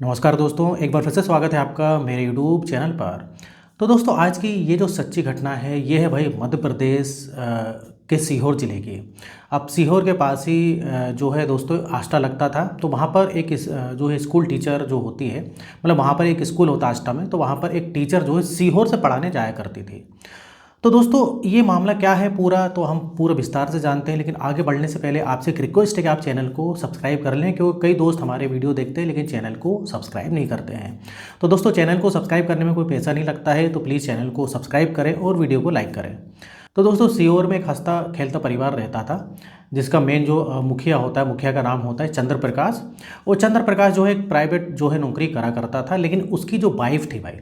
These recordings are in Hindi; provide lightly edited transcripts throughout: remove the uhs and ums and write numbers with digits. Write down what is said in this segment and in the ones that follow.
नमस्कार दोस्तों, एक बार फिर से स्वागत है आपका मेरे यूट्यूब चैनल पर। तो दोस्तों, आज की ये जो सच्ची घटना है ये है भाई मध्य प्रदेश के सीहोर ज़िले की। अब सीहोर के पास ही जो है दोस्तों आष्टा लगता था। तो वहाँ पर एक जो है स्कूल टीचर जो होती है, मतलब वहाँ पर एक स्कूल होता आष्टा में, तो वहाँ पर एक टीचर जो है सीहोर से पढ़ाने जाया करती थी। तो दोस्तों, ये मामला क्या है पूरा तो हम पूरा विस्तार से जानते हैं, लेकिन आगे बढ़ने से पहले आपसे एक रिक्वेस्ट है कि आप चैनल को सब्सक्राइब कर लें, क्योंकि कई दोस्त हमारे वीडियो देखते हैं लेकिन चैनल को सब्सक्राइब नहीं करते हैं। तो दोस्तों, चैनल को सब्सक्राइब करने में कोई पैसा नहीं लगता है, तो प्लीज़ चैनल को सब्सक्राइब करें और वीडियो को लाइक करें। तो दोस्तों, सीहोर में एक हंसता खेलता परिवार रहता था, जिसका मेन जो मुखिया होता है, मुखिया का नाम होता है चंद्र प्रकाश। और चंद्र प्रकाश जो है एक प्राइवेट जो है नौकरी करा करता था, लेकिन उसकी जो वाइफ थी भाई,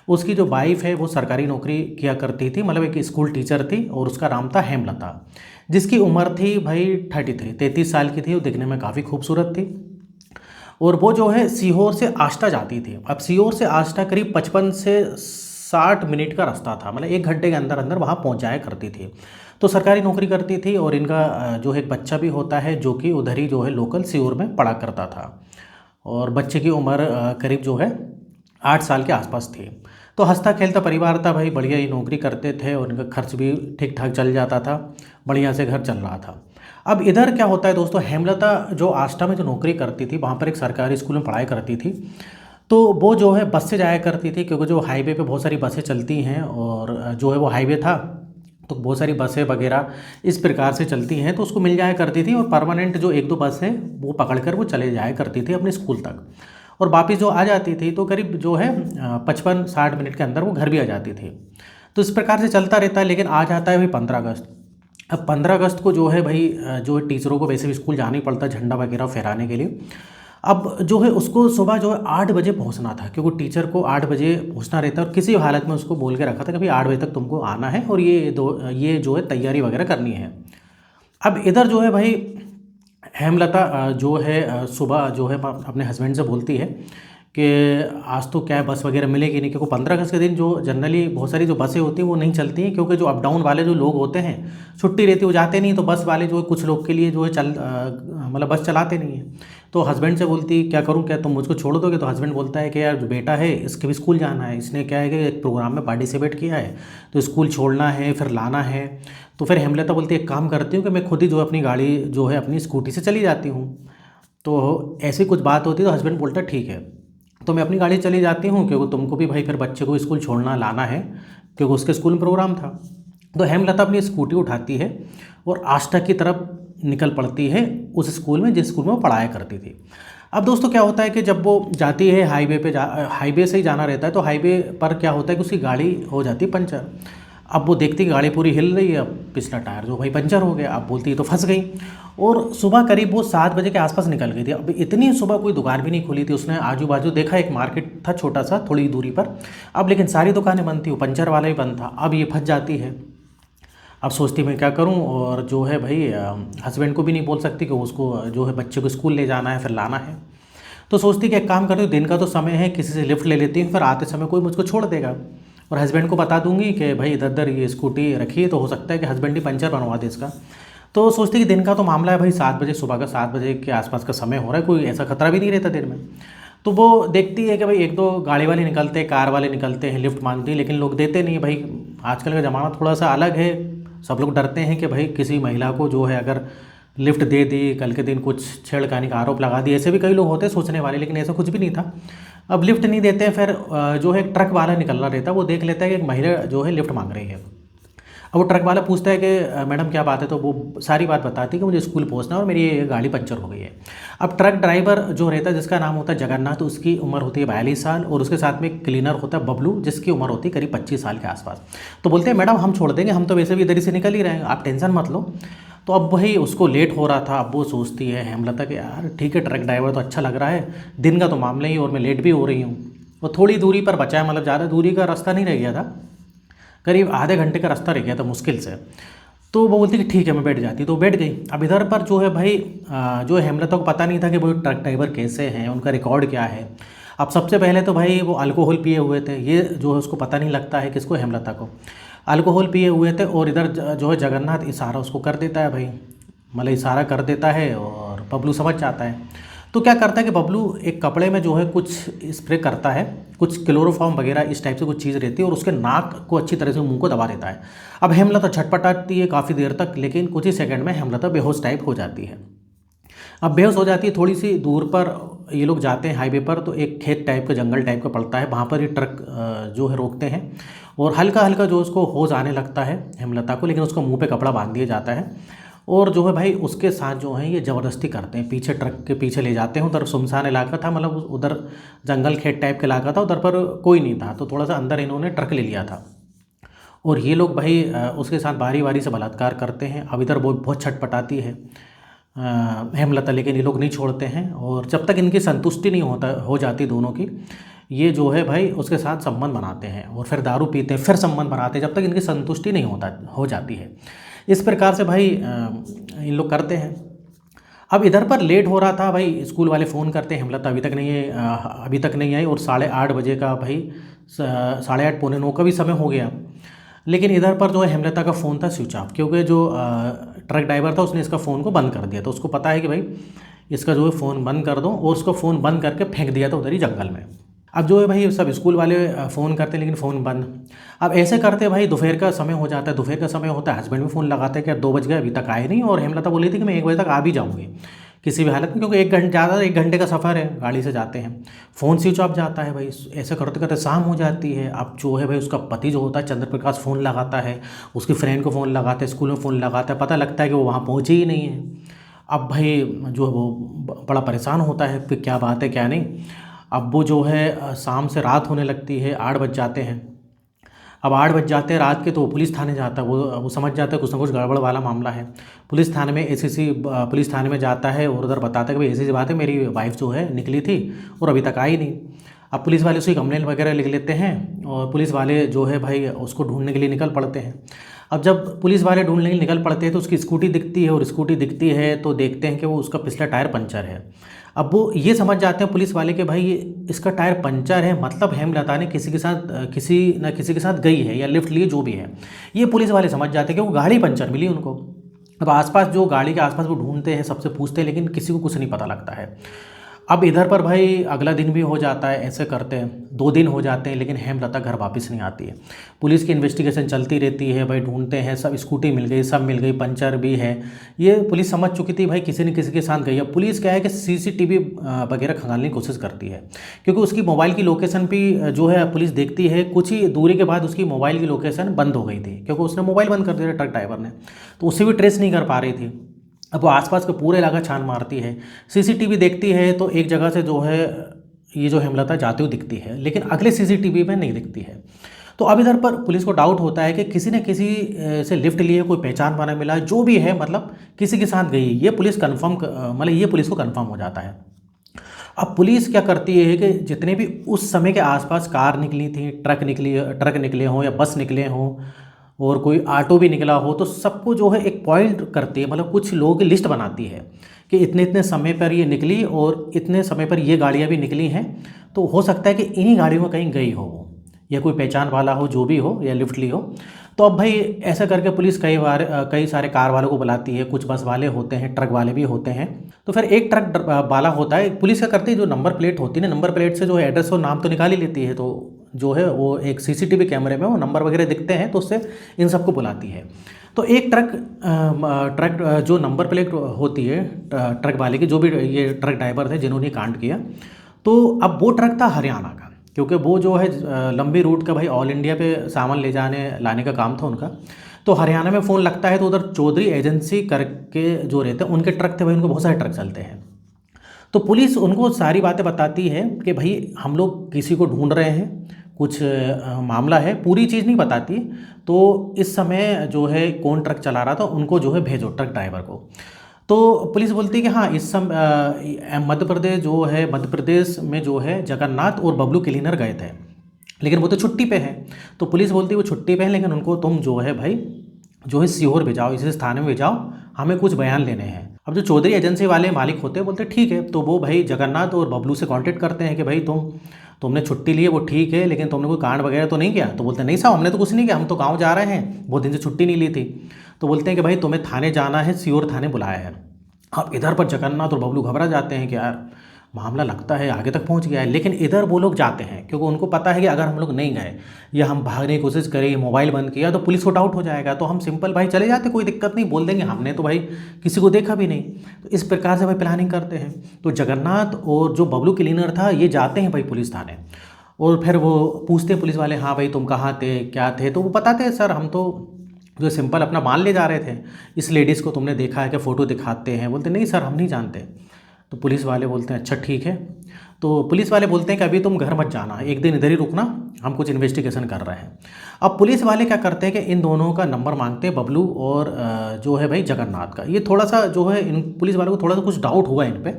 उसकी जो वाइफ है वो सरकारी नौकरी किया करती थी, मतलब एक स्कूल टीचर थी, और उसका नाम था हेमलता, जिसकी उम्र थी भाई 33 साल की थी। वो दिखने में काफ़ी खूबसूरत थी, और वो जो है सीहोर से आष्टा जाती थी। अब सीहोर से आष्टा करीब 55 से 60 मिनट का रास्ता था, मतलब 1 घंटे के अंदर अंदर वहाँ पहुँच जाया करती थी। तो सरकारी नौकरी करती थी, और इनका जो है एक बच्चा भी होता है जो कि उधर ही जो है लोकल सीहोर में पढ़ा करता था। और बच्चे की उम्र करीब जो है 8 साल के आसपास थी। तो हंसता खेलता परिवार था भाई, बढ़िया ही नौकरी करते थे और इनका खर्च भी ठीक ठाक चल जाता था, बढ़िया से घर चल रहा था। अब इधर क्या होता है दोस्तों, हेमलता जो आष्टा में जो नौकरी करती थी, वहाँ पर एक सरकारी स्कूल में पढ़ाई करती थी। तो वो जो है बस से जाया करती थी, क्योंकि जो हाईवे पे बहुत सारी बसें चलती हैं, और जो है वो हाईवे था, तो बहुत सारी बसें वगैरह इस प्रकार से चलती हैं, तो उसको मिल जाया करती थी। और परमानेंट जो 1-2 बस है वो पकड़कर वो चले जाया करती थी अपने स्कूल तक, और वापस जो आ जाती थी तो करीब जो है 55-60 मिनट के अंदर वो घर भी आ जाती थी। तो इस प्रकार से चलता रहता है। लेकिन आ जाता है भाई 15 अगस्त। अब 15 अगस्त को जो है भाई जो है टीचरों को वैसे भी स्कूल जाना ही पड़ता है झंडा वगैरह फहराने के लिए। अब जो है उसको सुबह जो है 8 बजे पहुंचना था, क्योंकि टीचर को 8 बजे पहुंचना रहता है, और किसी हालत में उसको बोल के रखा था कि भाई 8 बजे तक तुमको आना है, और ये जो है तैयारी वगैरह करनी है। अब इधर जो है भाई हेमलता जो है सुबह जो है अपने हस्बैंड से बोलती है कि आज तो क्या है बस वगैरह मिलेगी नहीं, क्योंकि 15 अगस्त के दिन जो जनरली बहुत सारी जो बसें होती हैं वो नहीं चलती हैं, क्योंकि जो अप डाउन वाले जो लोग होते हैं छुट्टी रहती है वो जाते नहीं, तो बस वाले जो है कुछ लोग के लिए जो है मतलब बस चलाते नहीं हैं। तो हस्बैंड से बोलती क्या करूं, क्या तुम मुझको छोड़ दोगे? तो हस्बैंड बोलता है कि यार जो बेटा है इसके भी स्कूल जाना है, इसने क्या है कि एक प्रोग्राम में पार्टिसिपेट किया है, तो स्कूल छोड़ना है फिर लाना है। तो फिर हेमलता बोलती है एक काम करती हूँ कि मैं खुद ही जो है अपनी गाड़ी जो है अपनी स्कूटी से चली जाती हूँ। तो ऐसी कुछ बात होती है तो हस्बैंड बोलता है ठीक है, तो मैं अपनी गाड़ी चली जाती हूँ, क्योंकि तुमको भी भाई फिर बच्चे को स्कूल छोड़ना लाना है, क्योंकि उसके स्कूल में प्रोग्राम था। तो हेमलता अपनी स्कूटी उठाती है और आष्टा की तरफ निकल पड़ती है, उस स्कूल में जिस स्कूल में वो पढ़ाया करती थी। अब दोस्तों क्या होता है कि जब वो जाती है हाईवे से ही जाना रहता है, तो हाईवे पर क्या होता है कि उसकी गाड़ी हो जाती है पंचर। अब वो देखती है गाड़ी पूरी हिल रही है, अब पिछला टायर जो भाई पंचर हो गया, अब बोलती है तो फंस गई। और सुबह करीब वो 7 बजे के आसपास निकल गई थी। अब इतनी सुबह कोई दुकान भी नहीं खुली थी, उसने आजू बाजू देखा, एक मार्केट था छोटा सा थोड़ी दूरी पर, अब लेकिन सारी दुकानें बंद थी, वो पंचर वाला ही बंद था। अब ये फंस जाती है, अब सोचती मैं क्या करूं, और जो है भाई हस्बैंड को भी नहीं बोल सकती कि उसको जो है बच्चे को स्कूल ले जाना है फिर लाना है। तो सोचती कि एक काम करती हूँ, दिन का तो समय है, किसी से लिफ्ट ले लेती हूँ, फिर आते समय कोई मुझको छोड़ देगा, और हस्बैंड को बता दूंगी कि भाई इधर उधर ये स्कूटी रखी है, तो हो सकता है कि हस्बैंड ही पंचर बनवा दे इसका। तो सोचती कि दिन का तो मामला है भाई, 7 बजे सुबह का 7 बजे के आसपास का समय हो रहा है, कोई ऐसा खतरा भी नहीं रहता दिन में। तो वो देखती है कि भाई 1-2 गाड़ी वाले निकलते हैं, कार वाले निकलते हैं, लिफ्ट मांगती है, लेकिन लोग देते नहीं है भाई। आजकल का ज़माना थोड़ा सा अलग है, सब लोग डरते हैं कि भाई किसी महिला को जो है अगर लिफ्ट दे दी, कल के दिन कुछ छेड़खानी का आरोप लगा दिया, ऐसे भी कई लोग होते हैं सोचने वाले, लेकिन ऐसा कुछ भी नहीं था। अब लिफ्ट नहीं देते हैं, फिर जो है एक ट्रक वाला निकल रहा रहता है, वो देख लेता है कि एक महिला जो है लिफ्ट मांग रही है। अब वो ट्रक वाला पूछता है कि मैडम क्या बात है, तो वो सारी बात बताती है कि मुझे स्कूल पहुंचना है और मेरी ये गाड़ी पंचर हो गई है। अब ट्रक ड्राइवर जो रहता है जिसका नाम होता है जगन्नाथ, उसकी उम्र होती है 42 साल, और उसके साथ में एक क्लीनर होता है बबलू, जिसकी उम्र होती है करीब 25 साल के आसपास। तो बोलते हैं मैडम हम छोड़ देंगे, हम तो वैसे भी इधर ही से निकल ही रहे हैं, आप टेंशन मत लो। तो अब वही उसको लेट हो रहा था, अब वो सोचती है हेमलता कि यार ठीक है, ट्रक ड्राइवर तो अच्छा लग रहा है, दिन का तो मामला ही, और मैं लेट भी हो रही हूँ। वो थोड़ी दूरी पर बचा है, मतलब ज़्यादा दूरी का रास्ता नहीं रह गया था, करीब आधे घंटे का रास्ता रह गया था मुश्किल से। तो वो बोलती कि ठीक है मैं बैठ जाती, तो बैठ गई। अब इधर पर जो है भाई जो हेमलता को पता नहीं था कि वो ट्रक ड्राइवर कैसे हैं, उनका रिकॉर्ड क्या है। अब सबसे पहले तो भाई वो अल्कोहल पिए हुए थे, ये जो है उसको पता नहीं लगता है, किसको, हेमलता को। अल्कोहल पिए हुए थे, और इधर जो है जगन्नाथ इशारा उसको कर देता है भाई, मतलब इशारा कर देता है, और बबलू समझ जाता है। तो क्या करता है कि बबलू एक कपड़े में जो है कुछ स्प्रे करता है, कुछ क्लोरोफॉर्म वगैरह इस टाइप से कुछ चीज़ रहती है, और उसके नाक को अच्छी तरह से मुंह को दबा देता है। अब हेमलता छटपटाती है काफ़ी देर तक, लेकिन कुछ ही सेकंड में हेमलता बेहोश टाइप हो जाती है। अब बेहोश हो जाती है, थोड़ी सी दूर पर ये लोग जाते हैं हाईवे पर, तो एक खेत टाइप का, जंगल टाइप का पड़ता है, वहाँ पर ये ट्रक जो है रोकते हैं, और हल्का हल्का जो उसको होश आने लगता है हेमलता को, लेकिन उसको मुंह पे कपड़ा बांध दिया जाता है। और जो है भाई उसके साथ जो है ये ज़बरदस्ती करते हैं, पीछे ट्रक के पीछे ले जाते हैं। उधर सुनसान इलाका था, मतलब उधर जंगल खेत टाइप का इलाका था, उधर पर कोई नहीं था, तो थोड़ा सा अंदर इन्होंने ट्रक ले लिया था। और ये लोग भाई उसके साथ बारी बारी से बलात्कार करते हैं। अब इधर वो बहुत छटपटाती है हेमलता, लेकिन ये लोग नहीं छोड़ते हैं, और जब तक इनकी संतुष्टि नहीं हो जाती दोनों की, ये जो है भाई उसके साथ संबंध बनाते हैं, और फिर दारू पीते हैं, फिर संबंध बनाते हैं, जब तक इनकी संतुष्टि नहीं हो जाती है। इस प्रकार से भाई इन लोग करते हैं। अब इधर पर लेट हो रहा था भाई, स्कूल वाले फ़ोन करते हैं, हेमलता अभी तक नहीं आई, और 8:30 बजे का भाई 8:30 पौने 9 का भी समय हो गया। लेकिन इधर पर जो है हेमलता का फ़ोन था स्विच ऑफ, क्योंकि जो ट्रक ड्राइवर था उसने इसका फ़ोन को बंद कर दिया, तो उसको पता है कि भाई इसका जो है फ़ोन बंद कर दो, और उसको फ़ोन बंद करके फेंक दिया था उधर ही जंगल में। अब जो है भाई सब स्कूल वाले फ़ोन करते हैं, लेकिन फ़ोन बंद। अब ऐसे करते भाई दोपहर का समय हो जाता है, दोपहर का समय होता है, हस्बैंड भी फ़ोन लगाते हैं कि 2 बज गए अभी तक आए नहीं, और हेमलता बोली थी कि मैं 1 बजे तक आ भी जाऊँगी किसी भी हालत में, क्योंकि 1 घंटे का सफ़र है, गाड़ी से जाते हैं। फ़ोन स्विच ऑफ जाता है भाई। ऐसे करते करते शाम हो जाती है। अब जो है भाई उसका पति जो होता है चंद्र प्रकाश फ़ोन लगाता है, उसकी फ्रेंड को फ़ोन लगाता है, स्कूल में फ़ोन लगाता है, पता लगता है कि वो वहाँ पहुँचे ही नहीं है। अब भाई जो है वो बड़ा परेशान होता है कि क्या बात है क्या नहीं। अब वो जो है शाम से रात होने लगती है, 8 बज जाते हैं। अब 8 बज जाते हैं रात के, तो वो पुलिस थाने जाता है, वो समझ जाता है कुछ ना कुछ गड़बड़ वाला मामला है। पुलिस थाने में पुलिस थाने में जाता है, और उधर बताता है कि भाई ऐसी बात है, मेरी वाइफ जो है निकली थी और अभी तक आई नहीं। अब पुलिस वाले उसकी कंप्लेंट वगैरह लिख लेते हैं, और पुलिस वाले जो है भाई उसको ढूंढने के लिए निकल पड़ते हैं। अब जब पुलिस वाले ढूंढने के लिए निकल पड़ते हैं, तो उसकी स्कूटी दिखती है, और स्कूटी दिखती है तो देखते हैं कि वो उसका पिछला टायर पंचर है। अब वो ये समझ जाते हैं पुलिस वाले कि भाई ये इसका टायर पंचर है, मतलब हेमलता ने किसी न किसी के साथ गई है, या लिफ्ट लिए, जो भी है। ये पुलिस वाले समझ जाते हैं कि वो गाड़ी पंचर मिली उनको। अब आसपास जो गाड़ी के आसपास वो ढूंढते हैं, सबसे पूछते हैं, लेकिन किसी को कुछ नहीं पता लगता है। अब इधर पर भाई अगला दिन भी हो जाता है, ऐसे करते हैं 2 दिन हो जाते हैं, लेकिन हेमलता घर वापस नहीं आती है। पुलिस की इन्वेस्टिगेशन चलती रहती है भाई, ढूंढते हैं, सब स्कूटी मिल गई, सब मिल गई, पंचर भी है। ये पुलिस समझ चुकी थी भाई किसी न किसी के साथ गई है। पुलिस क्या है कि सीसीटीवी वगैरह खंगालने की कोशिश करती है, क्योंकि उसकी मोबाइल की लोकेशन भी जो है पुलिस देखती है। कुछ ही दूरी के बाद उसकी मोबाइल की लोकेशन बंद हो गई थी, क्योंकि उसने मोबाइल बंद कर दिया ट्रक ड्राइवर ने, तो उसे भी ट्रेस नहीं कर पा रही थी। अब वो आसपास का पूरा इलाका छान मारती है, सीसीटीवी देखती है, तो एक जगह से जो है ये जो हेमलता जाती हुई दिखती है, लेकिन अगले सीसीटीवी में नहीं दिखती है। तो अब इधर पर पुलिस को डाउट होता है कि किसी ने किसी से लिफ्ट लिए, कोई पहचान वाला मिला, जो भी है, मतलब किसी के साथ गई, ये पुलिस ये पुलिस को कंफर्म हो जाता है। अब पुलिस क्या करती है कि जितने भी उस समय के आसपास कार निकली थी, ट्रक निकले हों या बस निकले हों, और कोई ऑटो भी निकला हो, तो सबको जो है एक पॉइंट करती है, मतलब कुछ लोगों की लिस्ट बनाती है कि इतने इतने समय पर ये निकली, और इतने समय पर ये गाड़ियाँ भी निकली हैं, तो हो सकता है कि इन्हीं गाड़ियों में कहीं गई हो, या कोई पहचान वाला हो, जो भी हो, या लिफ्ट ली हो। तो अब भाई ऐसा करके पुलिस कई सारे कार वालों को बुलाती है, कुछ बस वाले होते हैं, ट्रक वाले भी होते हैं। तो फिर एक ट्रक वाला होता है, पुलिस क्या करती है, जो नंबर प्लेट होती है ना, नंबर प्लेट से जो है एड्रेस और नाम तो निकाल ही लेती है, तो जो है वो एक सीसीटीवी कैमरे में वो नंबर वगैरह दिखते हैं, तो उससे इन सबको बुलाती है। तो एक ट्रक जो नंबर प्लेट होती है ट्रक वाले की, जो भी ये ट्रक ड्राइवर थे जिन्होंने कांड किया, तो अब वो ट्रक था हरियाणा का, क्योंकि वो जो है लंबी रूट का भाई ऑल इंडिया पे सामान ले जाने लाने का काम था उनका। तो हरियाणा में फ़ोन लगता है, तो उधर चौधरी एजेंसी करके जो रहते हैं उनके ट्रक थे भाई, उनको बहुत सारे ट्रक चलते हैं। तो पुलिस उनको सारी बातें बताती है कि भाई हम लोग किसी को ढूंढ रहे हैं, कुछ मामला है, पूरी चीज़ नहीं बताती। तो इस समय जो है कौन ट्रक चला रहा था उनको जो है भेजो, ट्रक ड्राइवर को। तो पुलिस बोलती है कि हाँ, इस समय मध्य प्रदेश में जो है जगन्नाथ और बबलू क्लीनर गए थे, लेकिन वो तो छुट्टी पे है। तो पुलिस बोलती है वो छुट्टी पे है, लेकिन उनको तुम जो है भाई जो है सीहोर भेजाओ, इसी थाने में भेजाओ, हमें कुछ बयान लेने हैं। अब जो चौधरी एजेंसी वाले मालिक होते हैं बोलते ठीक है, तो वो भाई जगन्नाथ और बबलू से कांटेक्ट करते हैं कि भाई तुमने छुट्टी ली है वो ठीक है, लेकिन तुमने कोई कांड वगैरह तो नहीं किया। तो बोलते हैं नहीं साहब, हमने तो कुछ नहीं किया, हम तो गाँव जा रहे हैं, बहुत दिन से छुट्टी नहीं ली थी। तो बोलते हैं कि भाई तुम्हें थाने जाना है, सीहोर थाने बुलाया है। अब इधर पर जगन्नाथ और बबलू घबरा जाते हैं कि यार मामला लगता है आगे तक पहुंच गया है, लेकिन इधर वो लोग जाते हैं क्योंकि उनको पता है कि अगर हम लोग नहीं गए या हम भागने की कोशिश करें, मोबाइल बंद किया तो पुलिस को डाउट हो जाएगा, तो हम सिंपल भाई चले जाते, कोई दिक्कत नहीं, बोल देंगे हमने तो भाई किसी को देखा भी नहीं। तो इस प्रकार से भाई प्लानिंग करते हैं। तो जगन्नाथ और जो बबलू क्लीनर था ये जाते हैं भाई पुलिस थाने, और फिर वो पूछते हैं पुलिस वाले, हाँ भाई तुम कहाँ थे, क्या थे? तो वो बताते हैं, सर हम तो जो सिंपल अपना माल ले जा रहे थे, इस लेडीज़ को तुमने देखा है क्या? फ़ोटो दिखाते हैं, बोलते नहीं सर हम नहीं जानते। तो पुलिस वाले बोलते हैं अच्छा ठीक है। तो पुलिस वाले बोलते हैं कि अभी तुम घर मत जाना, एक दिन इधर ही रुकना, हम कुछ इन्वेस्टिगेशन कर रहे हैं। अब पुलिस वाले क्या करते हैं कि इन दोनों का नंबर मांगते हैं, बबलू और जो है भाई जगन्नाथ का। ये थोड़ा सा जो है इन पुलिस वालों को थोड़ा सा कुछ डाउट हुआ इन पर,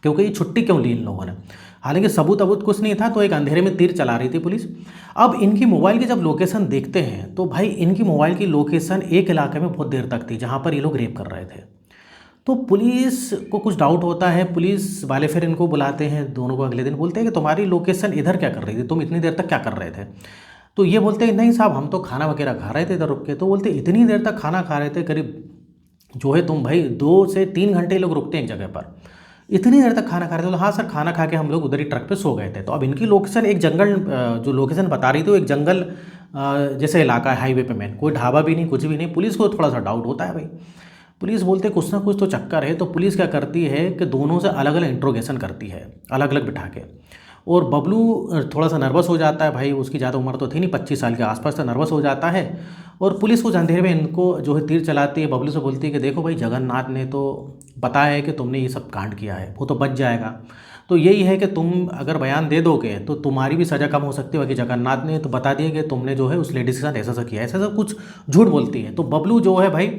क्योंकि ये छुट्टी क्यों ली इन लोगों ने, हालांकि सबूत अबूत कुछ नहीं था, तो एक अंधेरे में तीर चला रही थी पुलिस। अब इनकी मोबाइल की जब लोकेशन देखते हैं तो भाई इनकी मोबाइल की लोकेशन एक इलाके में बहुत देर तक थी जहाँ पर ये लोग रेप कर रहे थे। तो पुलिस को कुछ डाउट होता है, पुलिस वाले फिर इनको बुलाते हैं दोनों को, अगले दिन बोलते हैं कि तुम्हारी लोकेशन इधर क्या कर रही थी, तुम इतनी देर तक क्या कर रहे थे? तो ये बोलते हैं नहीं साहब हम तो खाना वगैरह खा रहे थे इधर रुक के। तो बोलते इतनी देर तक खाना खा रहे थे, करीब जो है तुम भाई 2 से 3 घंटे लोग रुकते हैं एक जगह पर, इतनी देर तक खाना खा रहे थे? तो हाँ सर खाना खा के हम लोग उधर ही ट्रक पे सो गए थे। तो अब इनकी लोकेशन एक जंगल, जो लोकेशन बता रही थी वो एक जंगल जैसे इलाका है, हाईवे पे मेन, कोई ढाबा भी नहीं, कुछ भी नहीं। पुलिस को थोड़ा सा डाउट होता है भाई, पुलिस बोलते कुछ ना कुछ तो चक्कर है। तो पुलिस क्या करती है कि दोनों से अलग अलग इंट्रोगेशन करती है, अलग अलग बिठा के। और बबलू थोड़ा सा नर्वस हो जाता है भाई, उसकी ज़्यादा उम्र तो थी नहीं, 25 साल के आसपास था, नर्वस हो जाता है। और पुलिस उस अंधेरे में इनको जो है तीर चलाती है, बबलू से बोलती है कि देखो भाई जगन्नाथ ने तो बताया है कि तुमने ये सब कांड किया है, वो तो बच जाएगा, तो यही है कि तुम अगर बयान दे दोगे तो तुम्हारी भी सज़ा कम हो सकती है। कि जगन्नाथ ने तो बता दिया कि तुमने जो है उस लेडीज़ के साथ ऐसा ऐसा किया, ऐसा ऐसा कुछ झूठ बोलती है। तो बबलू जो है भाई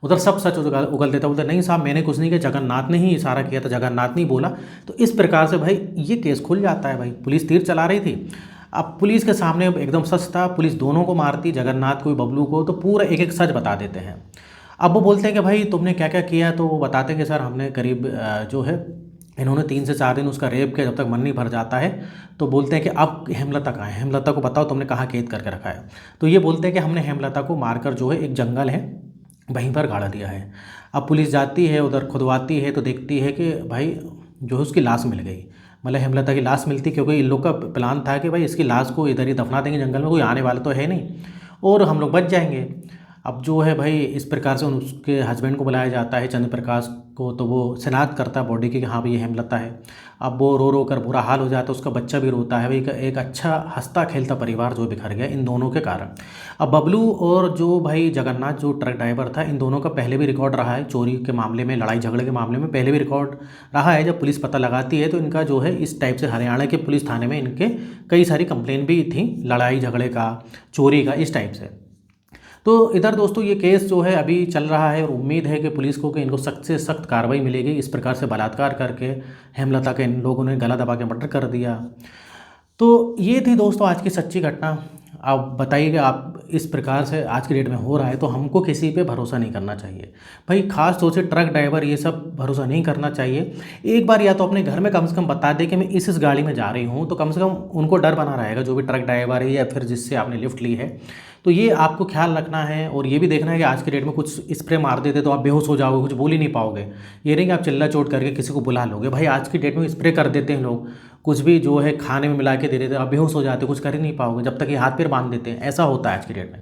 उधर सब सच उगल देता, बोलता नहीं साहब मैंने कुछ नहीं किया, जगन्नाथ ने ही इशारा किया था, जगन्नाथ नहीं बोला। तो इस प्रकार से भाई ये केस खुल जाता है। भाई पुलिस तीर चला रही थी, अब पुलिस के सामने एकदम सच था, पुलिस दोनों को मारती, जगन्नाथ को बबलू को, तो पूरा एक एक सच बता देते हैं। अब वो बोलते हैं कि भाई तुमने क्या क्या किया, तो वो बताते हैं कि सर हमने करीब जो है इन्होंने 3 से 4 दिन उसका रेप किया जब तक मन नहीं भर जाता है। तो बोलते हैं कि अब हेमलता कहाँ है, हेमलता को बताओ तुमने कहाँ कैद करके रखा है। तो ये बोलते हैं कि हमने हेमलता को मारकर जो है एक जंगल है वहीं पर गाड़ा दिया है। अब पुलिस जाती है उधर, खुदवाती है तो देखती है कि भाई जो है उसकी लाश मिल गई, मतलब हेमलता की लाश मिलती, क्योंकि इन लोग का प्लान था कि भाई इसकी लाश को इधर ही दफना देंगे जंगल में, कोई आने वाला तो है नहीं और हम लोग बच जाएंगे। अब जो है भाई इस प्रकार से उसके हस्बैंड को बुलाया जाता है, चंद्र प्रकाश को, तो वो शिनाख्त करता है बॉडी की कि हाँ भाई ये हेमलता है। अब वो रो रो कर बुरा हाल हो जाता है, उसका बच्चा भी रोता है। भाई एक अच्छा हंसता खेलता परिवार जो बिखर गया इन दोनों के कारण। अब बबलू और जो भाई जगन्नाथ जो ट्रक ड्राइवर था, इन दोनों का पहले भी रिकॉर्ड रहा है चोरी के मामले में, लड़ाई झगड़े के मामले में पहले भी रिकॉर्ड रहा है। जब पुलिस पता लगाती है तो इनका जो है इस टाइप से हरियाणा के पुलिस थाने में इनके कई सारी कंप्लेन भी थी, लड़ाई झगड़े का, चोरी का, इस टाइप से। तो इधर दोस्तों ये केस जो है अभी चल रहा है और उम्मीद है कि पुलिस को कि इनको सख्त से सख्त कार्रवाई मिलेगी। इस प्रकार से बलात्कार करके हेमलता के इन लोगों ने गला दबा के मर्डर कर दिया। तो ये थी दोस्तों आज की सच्ची घटना। आप बताइएगा, आप इस प्रकार से आज की डेट में हो रहा है तो हमको किसी पे भरोसा नहीं करना चाहिए भाई, खास तौर से ट्रक ड्राइवर, ये सब भरोसा नहीं करना चाहिए। एक बार या तो अपने घर में कम से कम बता दे कि मैं इस गाड़ी में जा रही हूँ, तो कम से कम उनको डर बना रहेगा जो भी ट्रक ड्राइवर है या फिर जिससे आपने लिफ्ट ली है। तो ये आपको ख्याल रखना है और ये भी देखना है कि आज के डेट में कुछ स्प्रे मार देते तो आप बेहोश हो जाओगे, कुछ बोल ही नहीं पाओगे। ये नहीं कि आप चिल्ला चोट करके किसी को बुला लोगे। भाई आज की डेट में स्प्रे कर देते हैं लोग, कुछ भी जो है खाने में मिला के दे देते हैं, आप बेहोश हो जाते हो, कुछ कर ही नहीं पाओगे जब तक ये हाथ पैर बांध देते हैं। ऐसा होता है आज की डेट में।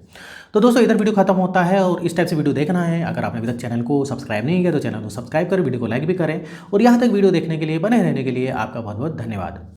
तो दोस्तों इधर वीडियो खत्म होता है और इस टाइप से वीडियो देखना है, अगर आपने अभी तक चैनल को सब्सक्राइब नहीं किया तो चैनल को सब्सक्राइब करें, वीडियो को लाइक भी करें और यहाँ तक वीडियो देखने के लिए, बने रहने के लिए आपका बहुत बहुत धन्यवाद।